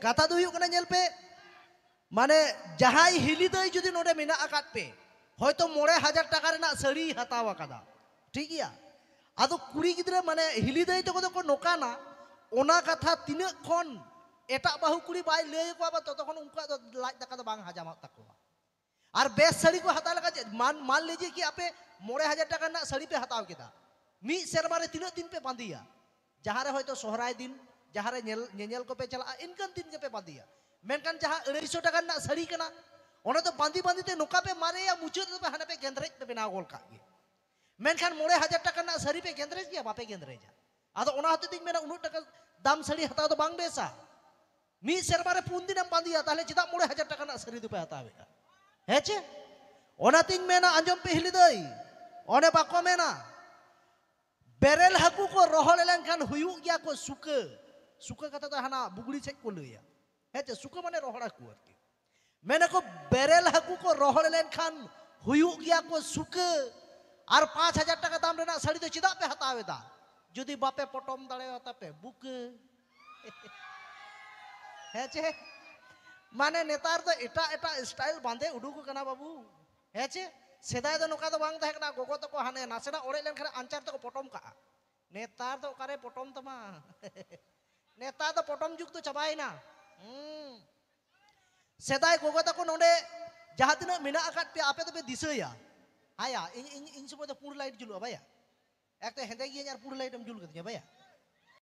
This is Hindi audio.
कथा दो हुयुग कना नेल पे माने जहाई हिली दई जुदी नोडे मेना आकात पे होयतो 9,000 टाका रेना साड़ी हताव आकादा ठीक गया आदो कुड़ी गिद्रा माने हिली दई तको तो नोकाना ओना कथा तिना खन एटा बाहु कुड़ी बाय लय को बा ततखन उनका तो लाज दाका तो बांग हजामा तकवा और बेस साड़ी को हता लगा मान लीजिए कि आपे 9,000 टाका ना साड़ी पे हताव केदा मी सेरमा रे तिना दिन पे बांधिया जहां रे होयतो सोहराय दिन जहां रे नेल को पे चला इनकन दिन के पे बांधिया मेनकान जहां 250 टाका ना साड़ी कना ओने तो बांधी बांधी ते नोका पे मारे या मुचुद पे हने पे गेंद्रेज पे बनाव गोल का गे मेनकान 9,000 टाका ना साड़ी पे गेंद्रेज गया बापे गेंद्रेजा आदो ओना हते दिन मेना उनु टाका दाम साड़ी हताव तो बांग बेसा मी सेरमा रे 3 दिन बांधिया ताले चिदा 9,000 टाका ना साड़ी दो पे हतावेगा हेचे ओना तिन मेना अंजम पे हिली दई ओने बाको मेना बेरेल हाकू को रोहल लेनखान हुयु गया को सुके सुके कथा तो हाना बुगड़ी से को लया हेचे सुके माने रोहल हाकू आरकी मेने को बेरेल हाकू को रोहल लेनखान हुयु गया को सुके और 5,000 टाका दाम रेना साड़ी तो चिदा पे हतावेदा जुदी बापे पटम दाड़े होता पे बुके हेचे माने नेतार तो एटा एटा स्टाइल बांधे उडुक कना बाबू हेचे सेदाय दो नोका तो बांग तहे कना गोगो तो को हाने नासेना ओड़े लेन खरे आंचार तो को पटम का नेतार तो ओकारे पटम तमा नेतार तो पटम जुग तो चबायना सेदाय गोगो तो को नोडे जहां तिना मेना आकात पे आपे तो पे दिसया हाया इन समय तो पूर्ण लाइट जुलुआ भैया एक तो हेंदे गिया यार पूर्ण लाइट हम जुल कदिया भैया